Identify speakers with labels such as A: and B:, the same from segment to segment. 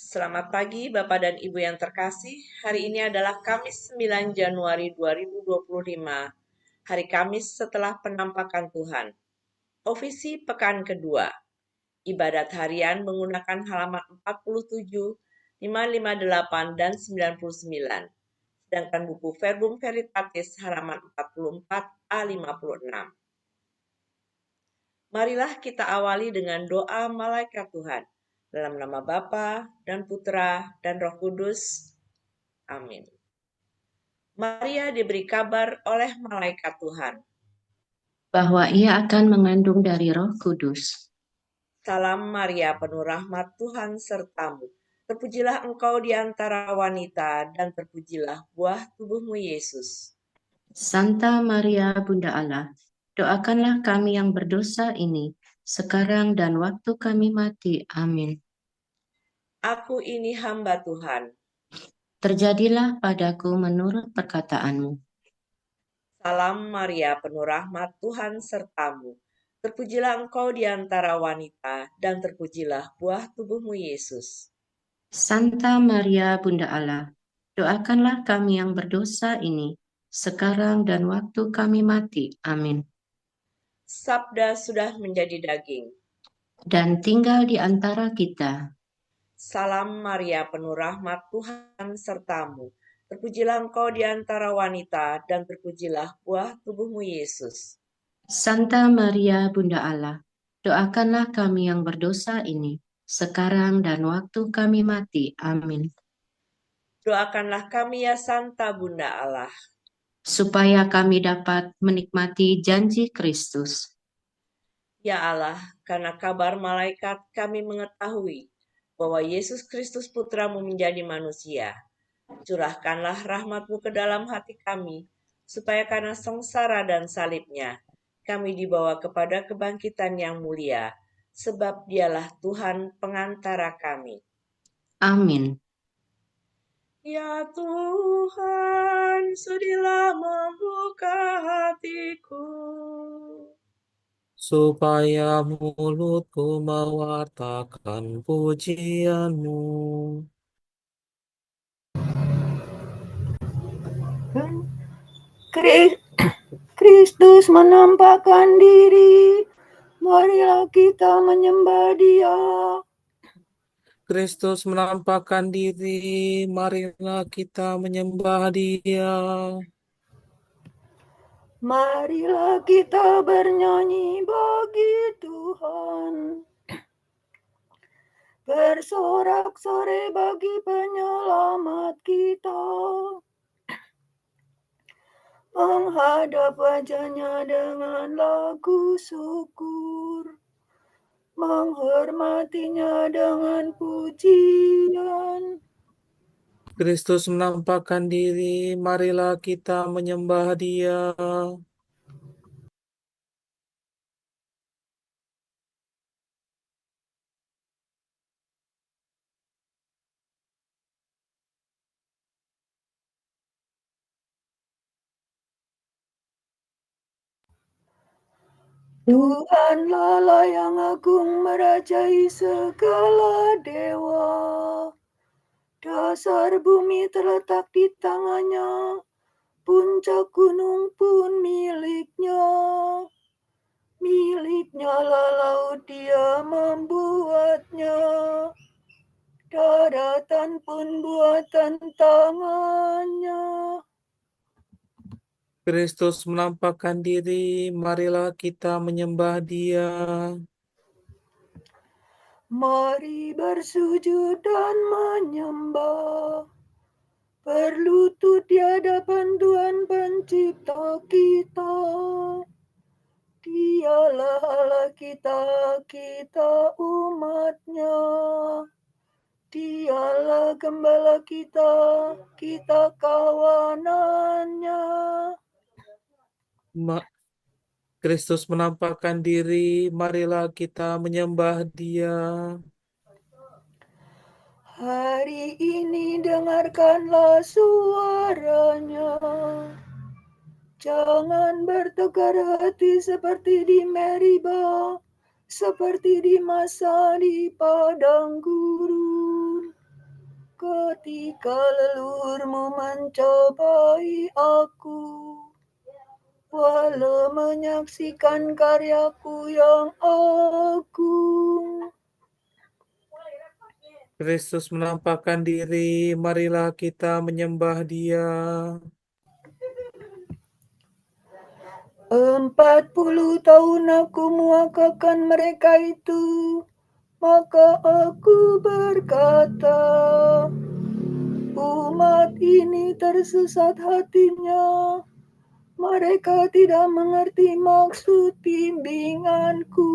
A: Selamat pagi Bapak dan Ibu yang terkasih. Hari ini adalah Kamis 9 Januari 2025. Hari Kamis setelah penampakan Tuhan. Ofisi pekan kedua. Ibadat harian menggunakan halaman 47, 558 dan 99. Sedangkan buku Verbum Veritatis halaman 44 A56. Marilah kita awali dengan doa malaikat Tuhan. Dalam nama Bapa dan Putra dan Roh Kudus. Amin. Maria diberi kabar oleh malaikat Tuhan.
B: Bahwa ia akan mengandung dari Roh Kudus.
A: Salam Maria, penuh rahmat Tuhan sertamu. Terpujilah engkau di antara wanita dan terpujilah buah tubuhmu Yesus.
B: Santa Maria Bunda Allah, doakanlah kami yang berdosa ini, sekarang dan waktu kami mati. Amin.
A: Aku ini hamba Tuhan.
B: Terjadilah padaku menurut perkataanmu.
A: Salam Maria, penuh rahmat Tuhan sertamu. Terpujilah engkau di antara wanita dan terpujilah buah tubuhmu Yesus.
B: Santa Maria Bunda Allah, doakanlah kami yang berdosa ini, sekarang dan waktu kami mati. Amin.
A: Sabda sudah menjadi daging.
B: Dan tinggal di antara kita.
A: Salam Maria, penuh rahmat Tuhan sertamu. Terpujilah engkau di antara wanita dan terpujilah buah tubuhmu Yesus.
B: Santa Maria Bunda Allah, doakanlah kami yang berdosa ini, sekarang dan waktu kami mati. Amin.
A: Doakanlah kami ya Santa Bunda Allah.
B: Supaya kami dapat menikmati janji Kristus.
A: Ya Allah, karena kabar malaikat kami mengetahui bahwa Yesus Kristus Putramu menjadi manusia. Curahkanlah rahmat-Mu ke dalam hati kami, supaya karena sengsara dan salibnya, kami dibawa kepada kebangkitan yang mulia, sebab dialah Tuhan pengantara kami.
B: Amin.
A: Ya Tuhan, sudilah membuka hatiku,
C: supaya mulutku mewartakan pujian-Mu.
D: Kristus menampakkan diri, marilah kita menyembah Dia.
C: Kristus menampakkan diri, marilah kita menyembah Dia.
D: Marilah kita bernyanyi bagi Tuhan, bersorak-sorai bagi penyelamat kita, menghadap wajah-Nya dengan lagu syukur, menghormati-Nya dengan pujian.
C: Kristus menampakkan diri, marilah kita menyembah Dia.
D: Tuhanlah Allah yang agung merajai segala dewa. Dasar bumi terletak di tangannya, puncak gunung pun miliknya. Miliknya lah laut, Dia membuatnya. Daratan pun buatan tangannya.
C: Kristus menampakkan diri, marilah kita menyembah Dia.
D: Mari bersujud dan menyembah, berlutut di hadapan Tuhan Pencipta kita. Dialah Allah kita, kita umat-Nya. Dialah gembala kita, kita kawanan-Nya.
C: Kristus menampakkan diri, marilah kita menyembah Dia.
D: Hari ini dengarkanlah suara-Nya. Jangan bertegar hati seperti di Meriba, seperti di masa di padang gurun. ketika leluhurmu mencobai aku, walau menyaksikan karyaku yang agung.
C: Kristus menampakkan diri, marilah kita menyembah Dia.
D: 40 tahun aku muakakan mereka itu, maka aku berkata, umat ini tersesat hatinya, mereka tidak mengerti maksud bimbinganku.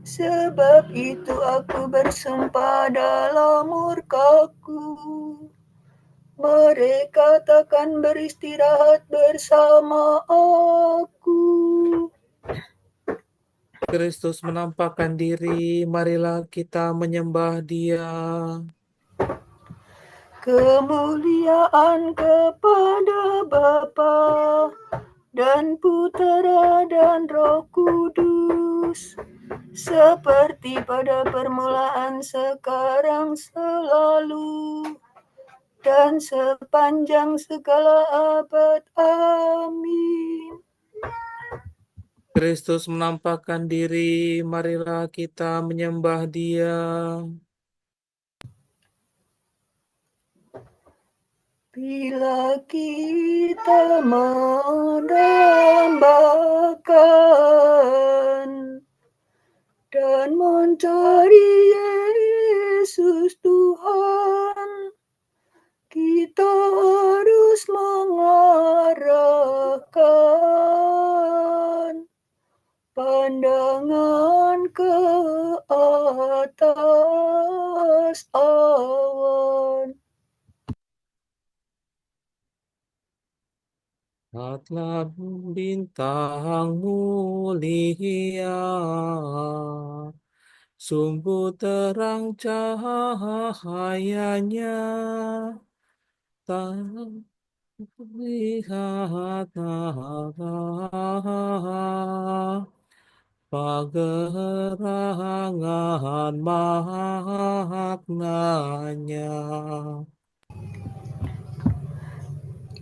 D: Sebab itu aku bersumpah dalam murkaku, mereka takkan beristirahat bersama aku.
C: Kristus menampakkan diri, marilah kita menyembah Dia.
D: Kemuliaan kepada Bapa dan Putera dan Roh Kudus, seperti pada permulaan, sekarang, selalu, dan sepanjang segala abad. Amin.
C: Kristus menampakkan diri, marilah kita menyembah Dia.
D: Bila kita mendambakan dan mencari Yesus Tuhan, kita harus mengarahkan pandangan ke atas awan.
C: Lihatlah bintang mulia, sungguh terang cahayanya, tak lihat pagerangan maknanya.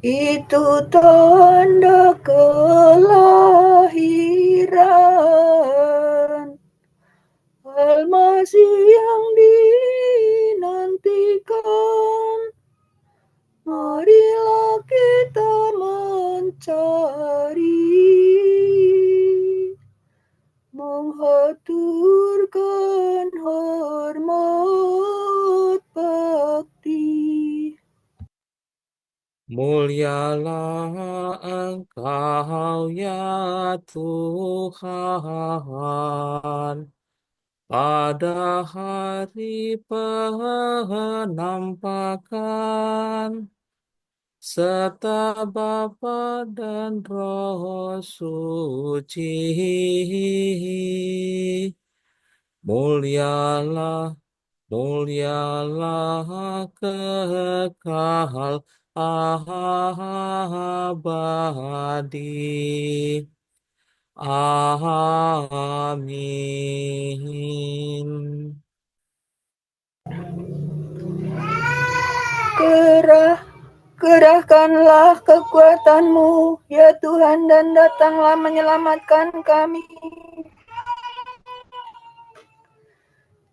D: Itu tanda kelahiran Almasih yang dinantikan. Marilah kita mencari, menghaturkan hormat bakti.
C: Mulialah Engkau ya Tuhan, pada hari penampakan, serta Bapa dan Roh Suci. Mulialah kekal abadi. Amin.
D: Kerahkanlah kekuatanmu, ya Tuhan, dan datanglah menyelamatkan kami.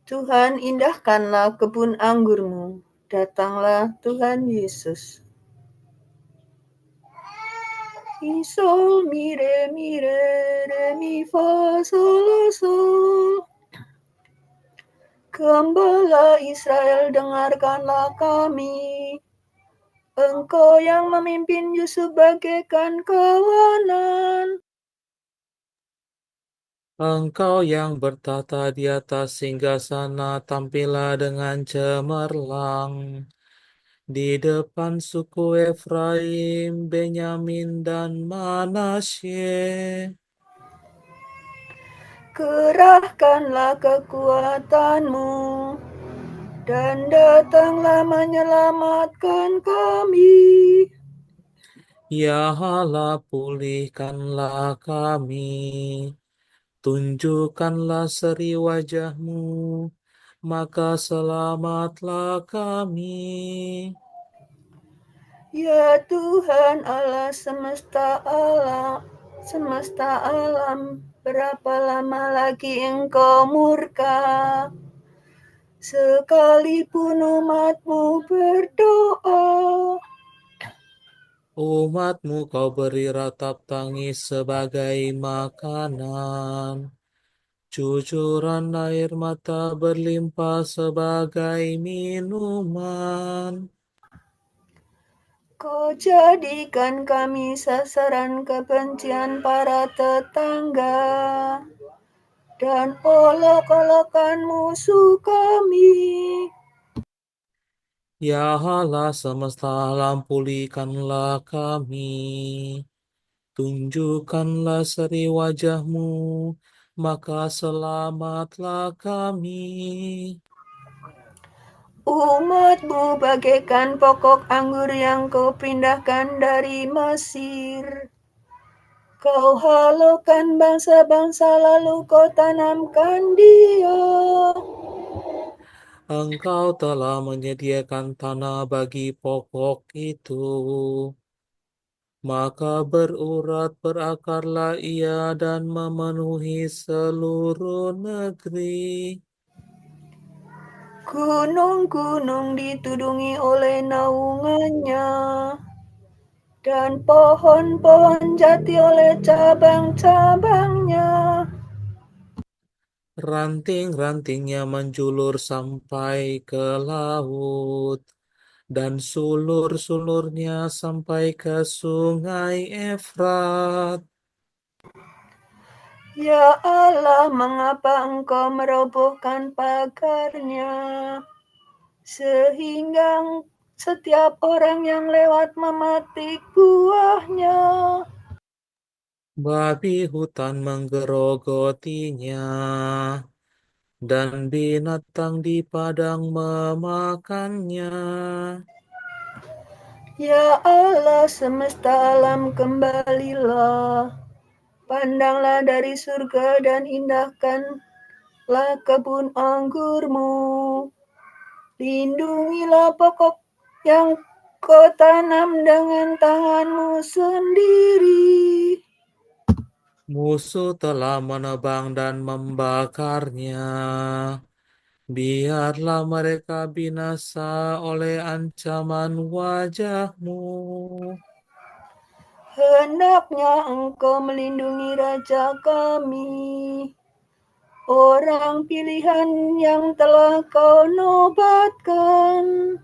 D: Tuhan, indahkanlah kebun anggurmu. Datanglah Tuhan Yesus. Mi sol, mi re, mi fa, sol, la, sol. Gembala Israel, dengarkanlah kami. Engkau yang memimpin Yusuf bagaikan kawanan.
C: Engkau yang bertata di atas singgasana, tampillah dengan cemerlang di depan suku Efraim, Benyamin, dan Manasye.
D: Kerahkanlah kekuatanmu, dan datanglah menyelamatkan kami.
C: Ya Allah, pulihkanlah kami, tunjukkanlah seri wajah-Mu, maka selamatlah kami.
D: Ya Tuhan Allah semesta alam, berapa lama lagi Engkau murka? Sekalipun umat-Mu berdoa,
C: Umat-Mu kau beri ratap tangis sebagai makanan. Cucuran air mata berlimpah sebagai minuman.
D: Kau jadikan kami sasaran kebencian para tetangga dan olok-olokan musuh kami.
C: Ya Allah semesta alam, pulihkanlah kami. Tunjukkanlah seri wajah-Mu, maka selamatlah kami.
D: Umat-Mu bagaikan pokok anggur yang Kau pindahkan dari Mesir. Kau halaukan bangsa-bangsa lalu Kau tanamkan dia.
C: Engkau telah menyediakan tanah bagi pokok itu, maka berurat berakarlah ia dan memenuhi seluruh negeri.
D: Gunung-gunung ditudungi oleh naungannya, dan pohon-pohon jati oleh cabang-cabangnya.
C: Ranting-rantingnya menjulur sampai ke laut, dan sulur-sulurnya sampai ke sungai Efrat.
D: Ya Allah, mengapa Engkau merobohkan pagarnya, sehingga setiap orang yang lewat memetik buahnya?
C: Babi hutan menggerogotinya, dan binatang di padang memakannya.
D: Ya Allah semesta alam, kembalilah. Pandanglah dari surga dan indahkanlah kebun anggurmu. Lindungilah pokok yang Kau tanam dengan tangan-Mu sendiri.
C: Musuh telah menebang dan membakarnya. Biarlah mereka binasa oleh ancaman wajah-Mu.
D: Hendaknya Engkau melindungi raja kami, orang pilihan yang telah Kau nobatkan.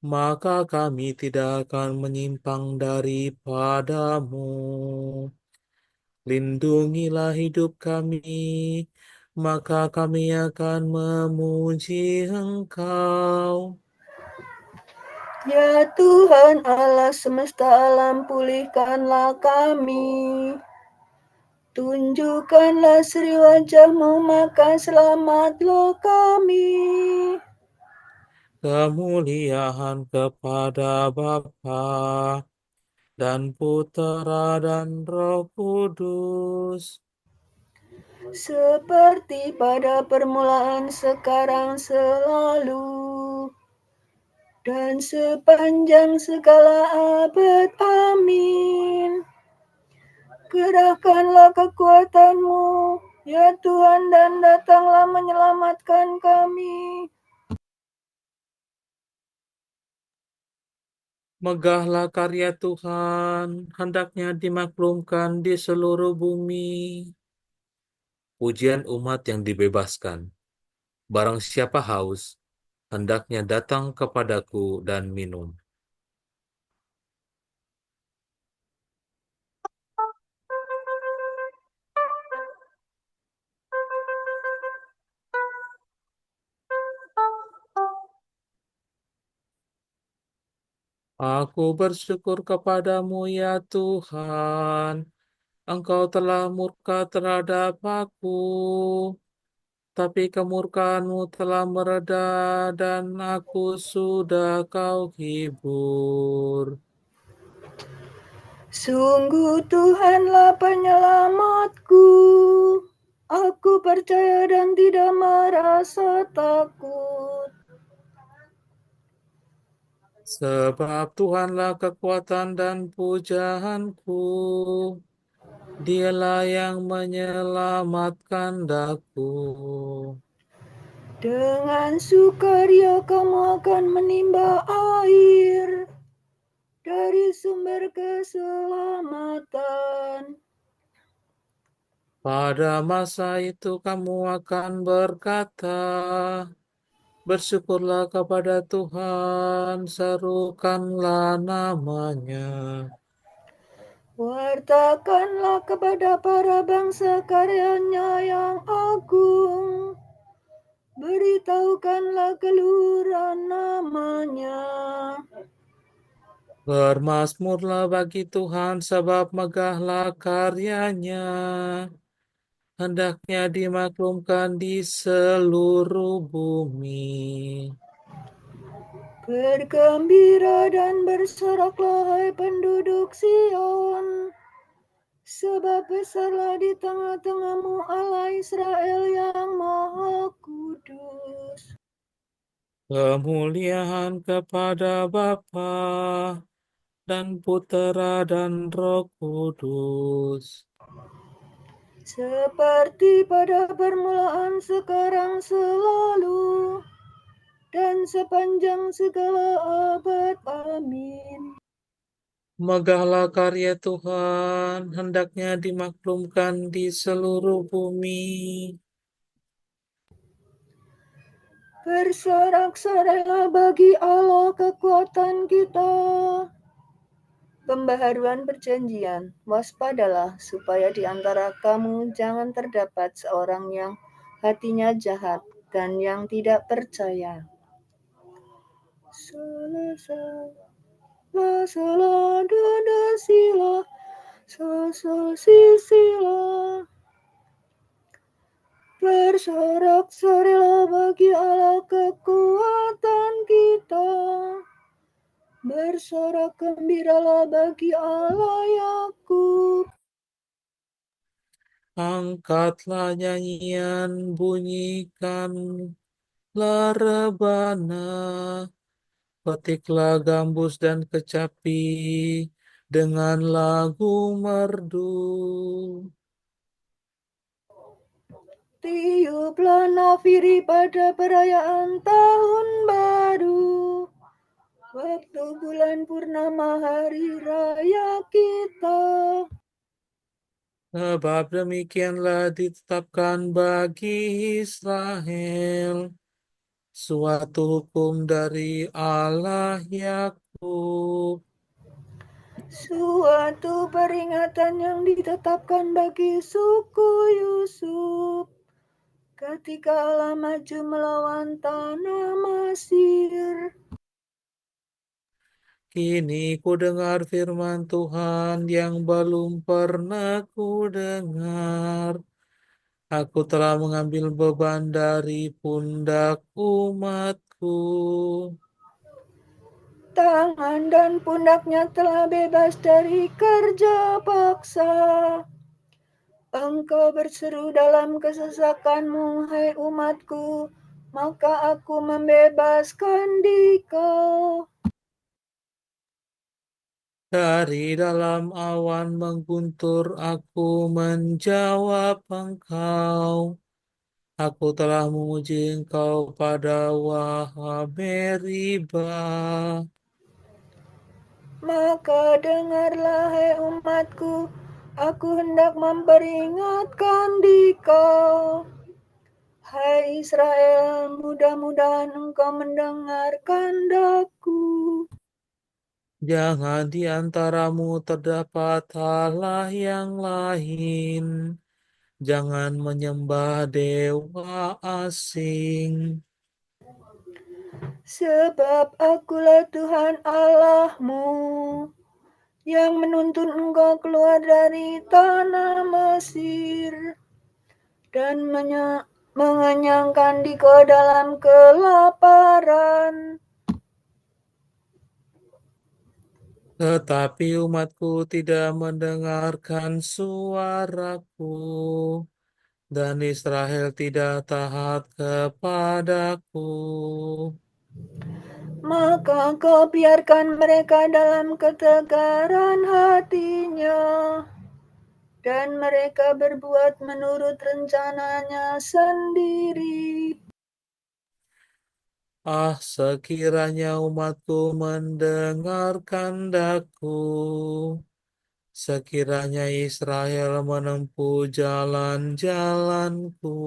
C: Maka kami tidak akan menyimpang daripada-Mu. Lindungilah hidup kami, maka kami akan memuji Engkau.
D: Ya Tuhan Allah semesta alam, pulihkanlah kami. Tunjukkanlah seri wajah-Mu, maka selamatlah kami.
C: Kemuliaan kepada Bapa dan Putera dan Roh Kudus.
D: Seperti pada permulaan, sekarang, selalu, dan sepanjang segala abad. Amin. Kerahkanlah kekuatan-Mu, ya Tuhan, dan datanglah menyelamatkan kami.
C: Megahlah karya Tuhan, hendaknya dimaklumkan di seluruh bumi. Pujian umat yang dibebaskan. Barang siapa haus, hendaknya datang kepadaku dan minum. Aku bersyukur kepadamu ya Tuhan. Engkau telah murka terhadap aku, tapi kemurkaanmu telah mereda dan aku sudah kau hibur.
D: Sungguh Tuhanlah penyelamatku. Aku percaya dan tidak merasa takut.
C: Sebab Tuhanlah kekuatan dan pujaanku. Dialah yang menyelamatkan daku.
D: Dengan sukaria kamu akan menimba air dari sumber keselamatan.
C: Pada masa itu kamu akan berkata, bersyukurlah kepada Tuhan, serukanlah namanya.
D: Wartakanlah kepada para bangsa karyanya yang agung. Beritahukanlah keluhuran namanya.
C: Bermazmurlah bagi Tuhan, sebab megahlah karyanya. Hendaknya dimaklumkan di seluruh bumi.
D: Bergembira dan bersoraklah hai penduduk Sion, sebab besarlah di tengah-tengahmu Allah Israel yang Maha Kudus.
C: Kemuliaan kepada Bapa dan Putera dan Roh Kudus.
D: Seperti pada permulaan, sekarang, selalu, dan sepanjang segala abad. Amin.
C: Megahlah karya Tuhan, hendaknya dimaklumkan di seluruh bumi.
D: Bersorak-soraklah bagi Allah kekuatan kita. Pembaharuan perjanjian, waspadalah supaya di antara kamu jangan terdapat seorang yang hatinya jahat dan yang tidak percaya. Salah, dada sila, sila. Bersorak-soraklah bagi Allah kekuatan kita. Bersorak gembiralah bagi Allah Yakub.
C: Angkatlah nyanyian, bunyikanlah rebana, petiklah gambus dan kecapi dengan lagu merdu.
D: Tiuplah nafiri pada perayaan tahun baru, waktu bulan purnama hari raya kita.
C: Sebab demikianlah ditetapkan bagi Israel suatu hukum dari Allah Yakub.
D: Suatu peringatan yang ditetapkan bagi suku Yusuf ketika Allah maju melawan tanah Mesir.
C: Kini ku dengar firman Tuhan yang belum pernah ku dengar. Aku telah mengambil beban dari pundak umatku.
D: Tangan dan pundaknya telah bebas dari kerja paksa. Engkau berseru dalam kesesakanmu, hai umatku, maka aku membebaskan dikau.
C: Dari dalam awan mengguntur aku menjawab engkau. Aku telah memuji engkau pada Wahab Meribah.
D: Maka dengarlah, hai umatku, aku hendak memperingatkan dikau. Hai Israel, mudah-mudahan engkau mendengarkan daku.
C: Jangan di antaramu terdapat Allah yang lain. Jangan menyembah dewa asing.
D: Sebab akulah Tuhan Allahmu, yang menuntun engkau keluar dari tanah Mesir, dan mengenyangkan dikau dalam kelaparan.
C: Tetapi umatku tidak mendengarkan suaraku. dan Israel tidak taat kepadaku.
D: Maka kau biarkan mereka dalam ketegaran hatinya, dan mereka berbuat menurut rencananya sendiri.
C: Sekiranya umatku mendengarkan daku, sekiranya Israel menempuh jalan-jalanku,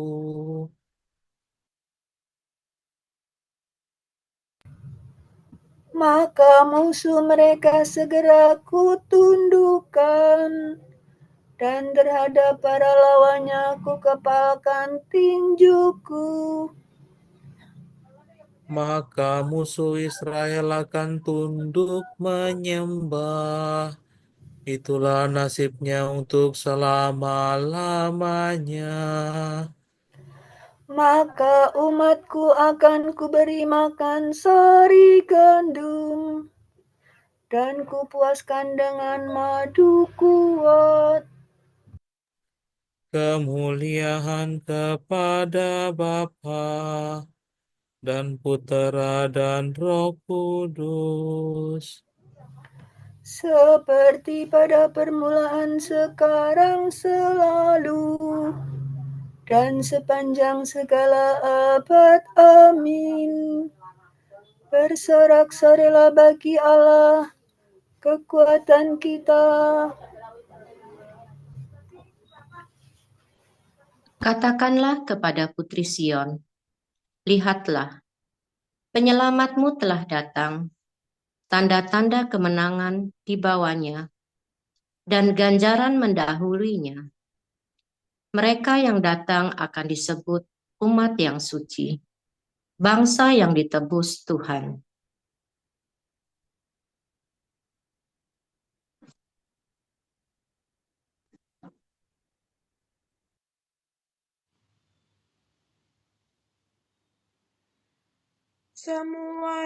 D: Maka musuh mereka segera kutundukkan, dan terhadap para lawannya kukepalkan tinjuku.
C: maka musuh Israel akan tunduk menyembah. Itulah nasibnya untuk selama-lamanya.
D: Maka umatku akan kuberi makan sari gandum, dan kupuaskan dengan madu kuat.
C: Kemuliaan kepada Bapa dan Putera dan Roh Kudus,
D: Seperti pada permulaan, sekarang, selalu, dan sepanjang segala abad. Amin. Bersorak-sorai bagi Allah, kekuatan kita.
B: Katakanlah kepada Putri Sion, lihatlah, penyelamatmu telah datang, tanda-tanda kemenangan di bawahnya, dan ganjaran mendahulinya. Mereka yang datang akan disebut umat yang suci, bangsa yang ditebus Tuhan.
A: Semua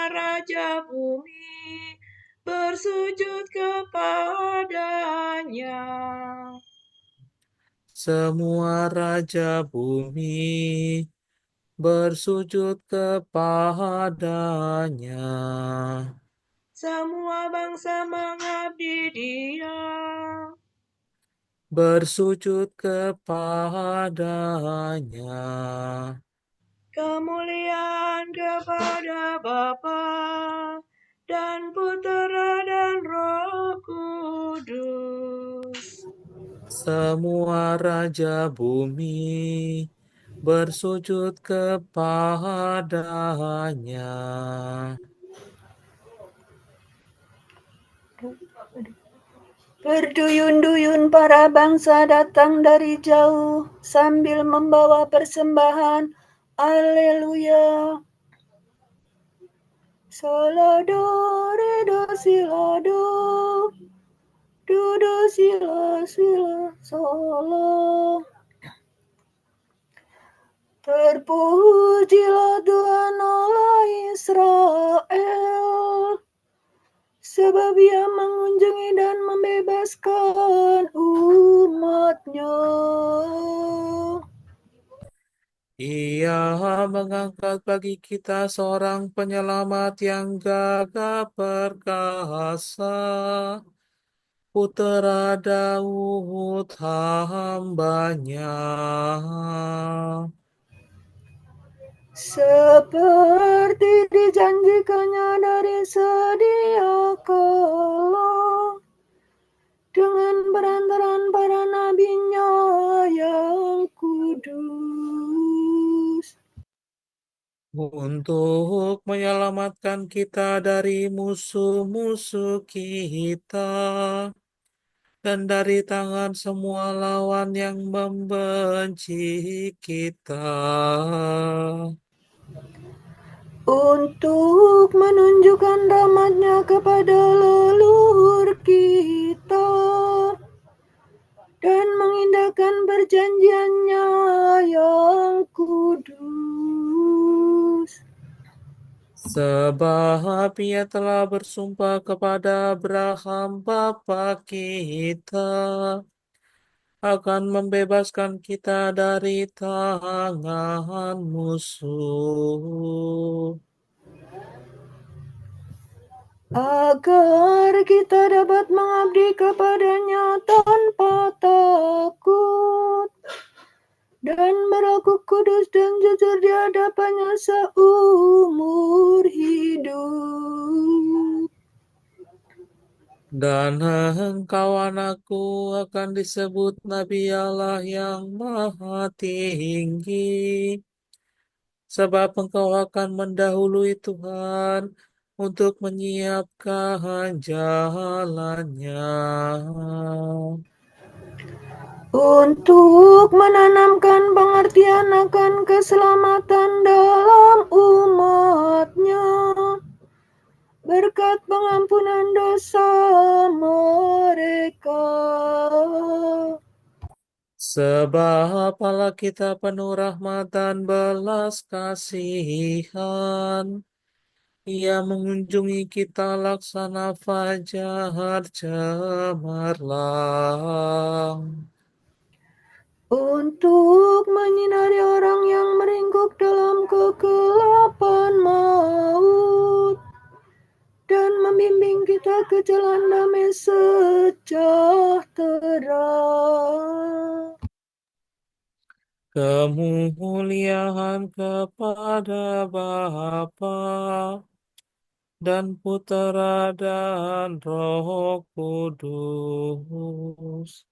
A: raja bumi bersujud kepadanya.
C: semua raja bumi bersujud kepadanya.
A: Semua bangsa mengabdi Dia.
C: Bersujud kepadanya.
A: Kemuliaan kepada Bapa dan Putera dan Roh Kudus.
C: Semua raja bumi bersujud kepadanya.
D: Berduyun-duyun para bangsa datang dari jauh sambil membawa persembahan. Haleluya. Sola do, re do, si la do, si la, solo. Terpujilah Tuhan Allah Israel, sebab Ia mengunjungi dan membebaskan umat-Nya.
C: Ia mengangkat bagi kita seorang penyelamat yang gagah perkasa, Putera Daud hamba-Nya.
D: Seperti dijanjikannya dari sedia kala, dengan perantaraan para nabi-Nya yang kudus,
C: Untuk menyelamatkan kita dari musuh-musuh kita dan dari tangan semua lawan yang membenci kita.
D: untuk menunjukkan rahmat-Nya kepada leluhur kita dan mengindahkan perjanjian-Nya yang kudus.
C: Sebab Ia telah bersumpah kepada Abraham bapa kita akan membebaskan kita dari tangan musuh,
D: agar kita dapat mengabdi kepada-Nya tanpa takut dan berlaku kudus dan jujur di hadapan-Nya seumur hidup.
C: dan engkau anakku akan disebut Nabi Allah yang Maha Tinggi, sebab engkau akan mendahului Tuhan untuk menyiapkan jalannya,
D: Untuk menanamkan pengertian akan keselamatan dalam umat-Nya, berkat pengampunan dosa mereka.
C: Sebab Allah kita penuh rahmat dan belas kasihan. Ia mengunjungi kita laksana fajar cemerlang,
D: Untuk menyinari orang yang meringkuk dalam kegelapan maut, dan membimbing kita ke jalan damai sejahtera.
C: kemuliaan kepada Bapa dan Putera dan Roh Kudus,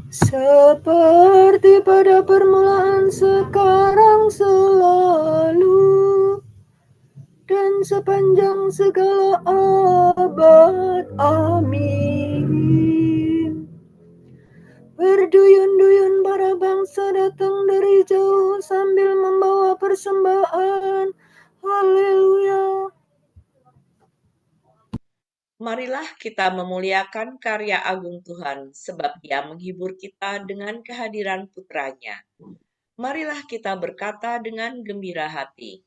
D: Seperti pada permulaan, sekarang, selalu, dan sepanjang segala abad. Amin. Berduyun-duyun para bangsa datang dari jauh sambil membawa persembahan. Haleluya.
A: Marilah kita memuliakan karya agung Tuhan, sebab Dia menghibur kita dengan kehadiran Putranya. Marilah kita berkata dengan gembira hati,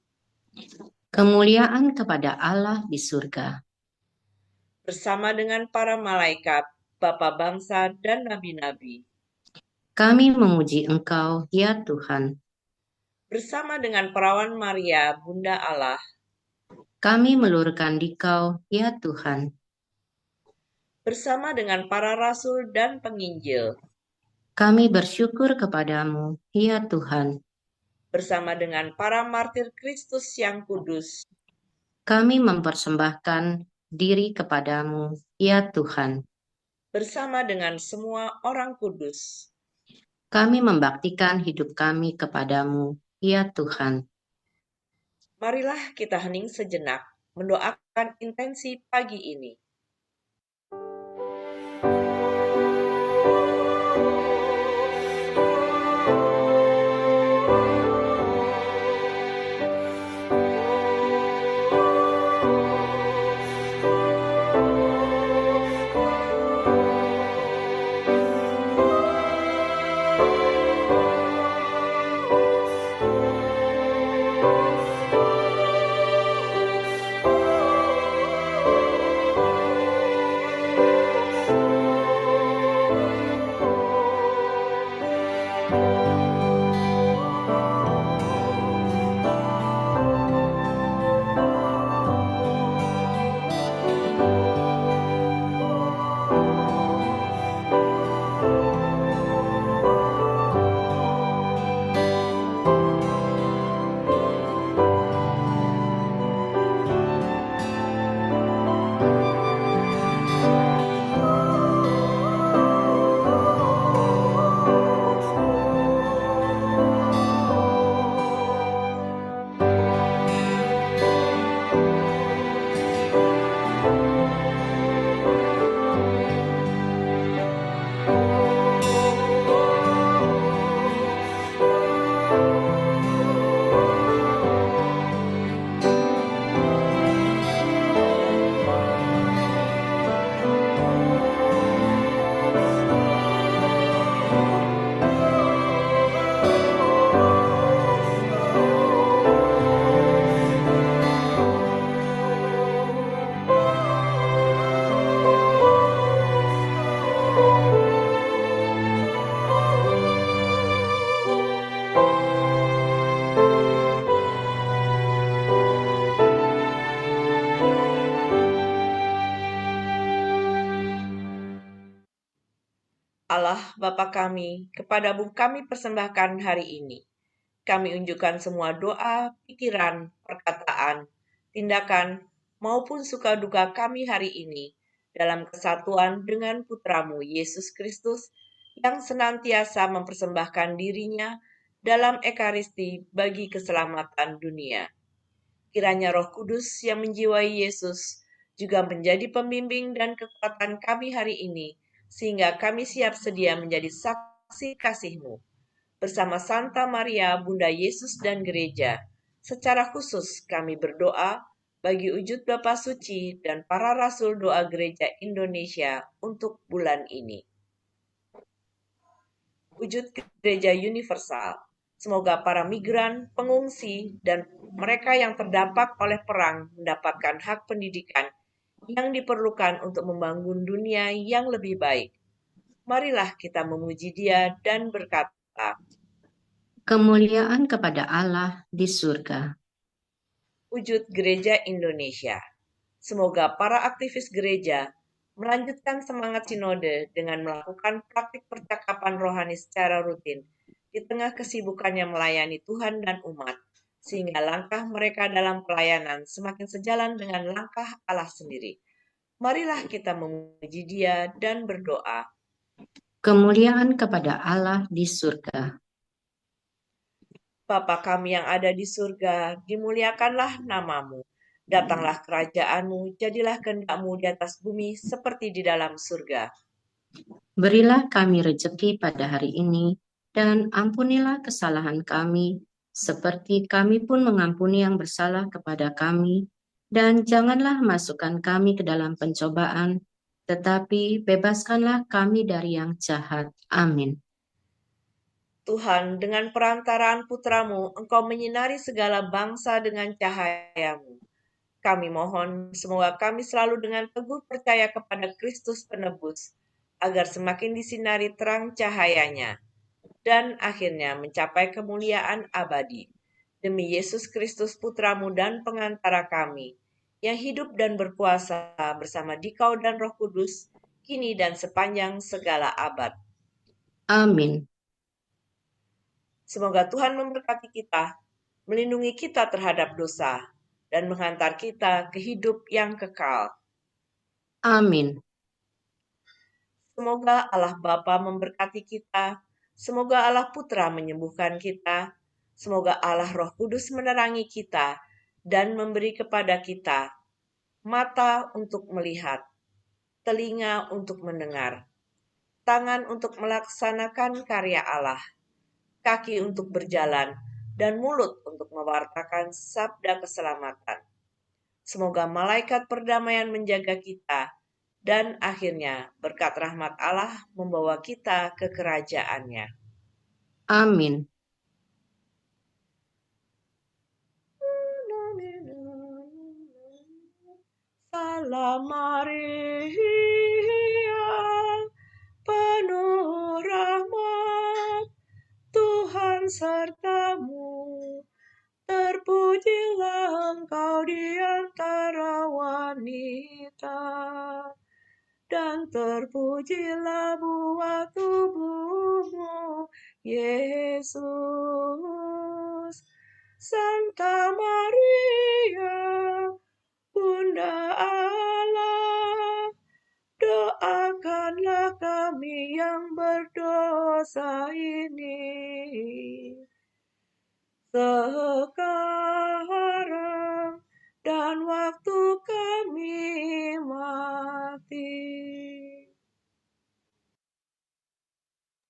B: Kemuliaan kepada Allah di surga.
A: bersama dengan para malaikat, bapa bangsa, dan nabi-nabi,
B: Kami memuji Engkau, ya Tuhan.
A: bersama dengan perawan Maria, Bunda Allah,
B: Kami melurkan Dikau, ya Tuhan.
A: bersama dengan para rasul dan penginjil,
B: Kami bersyukur kepadamu, ya Tuhan.
A: bersama dengan para martir Kristus yang kudus,
B: Kami mempersembahkan diri kepadamu, ya Tuhan.
A: bersama dengan semua orang kudus,
B: Kami membaktikan hidup kami kepadamu, ya Tuhan.
A: marilah kita hening sejenak, mendoakan intensi pagi ini. Allah Bapa kami, kepadamu kami persembahkan hari ini. Kami unjukkan semua doa, pikiran, perkataan, tindakan, maupun suka duka kami hari ini dalam kesatuan dengan Putramu Yesus Kristus yang senantiasa mempersembahkan dirinya dalam Ekaristi bagi keselamatan dunia. Kiranya Roh Kudus yang menjiwai Yesus juga menjadi pembimbing dan kekuatan kami hari ini, sehingga kami siap sedia menjadi saksi kasih-Mu. Bersama Santa Maria, Bunda Yesus dan Gereja, secara khusus kami berdoa bagi wujud Bapa Suci dan para Rasul Doa Gereja Indonesia untuk bulan ini. Wujud Gereja Universal. Semoga para migran, pengungsi, dan mereka yang terdampak oleh perang mendapatkan hak pendidikan yang diperlukan untuk membangun dunia yang lebih baik. Marilah kita memuji Dia dan berkata,
B: Kemuliaan kepada Allah di surga.
A: Wujud Gereja Indonesia. Semoga para aktivis gereja melanjutkan semangat sinode dengan melakukan praktik percakapan rohani secara rutin di tengah kesibukannya melayani Tuhan dan umat, sehingga langkah mereka dalam pelayanan semakin sejalan dengan langkah Allah sendiri. Marilah kita memuji Dia dan berdoa.
B: Kemuliaan kepada Allah di surga.
A: Bapa kami yang ada di surga, dimuliakanlah nama-Mu. Datanglah kerajaan-Mu, jadilah kehendak-Mu di atas bumi seperti di dalam surga.
B: Berilah kami rejeki pada hari ini, dan ampunilah kesalahan kami, seperti kami pun mengampuni yang bersalah kepada kami. Dan janganlah masukkan kami ke dalam pencobaan, tetapi bebaskanlah kami dari yang jahat. Amin.
A: Tuhan, dengan perantaraan Putra-Mu, Engkau menyinari segala bangsa dengan cahaya-Mu. Kami mohon, semoga kami selalu dengan teguh percaya kepada Kristus Penebus, agar semakin disinari terang cahayanya, dan akhirnya mencapai kemuliaan abadi. Demi Yesus Kristus Putra-Mu dan pengantara kami, yang hidup dan berkuasa bersama Dikau dan Roh Kudus, kini dan sepanjang segala abad.
B: Amin.
A: Semoga Tuhan memberkati kita, melindungi kita terhadap dosa, dan menghantar kita ke hidup yang kekal.
B: Amin.
A: Semoga Allah Bapa memberkati kita, semoga Allah Putra menyembuhkan kita, semoga Allah Roh Kudus menerangi kita dan memberi kepada kita mata untuk melihat, telinga untuk mendengar, tangan untuk melaksanakan karya Allah, kaki untuk berjalan, dan mulut untuk mewartakan sabda keselamatan. Semoga malaikat perdamaian menjaga kita, dan akhirnya berkat rahmat Allah membawa kita ke kerajaannya.
B: Amin.
A: Salam Maria, penuh rahmat, Tuhan sertamu. Terpujilah engkau di antara wanita, dan terpujilah buah tubuhmu, Yesus. Santa Maria, Bunda Allah, doakanlah kami yang berdosa ini sekarang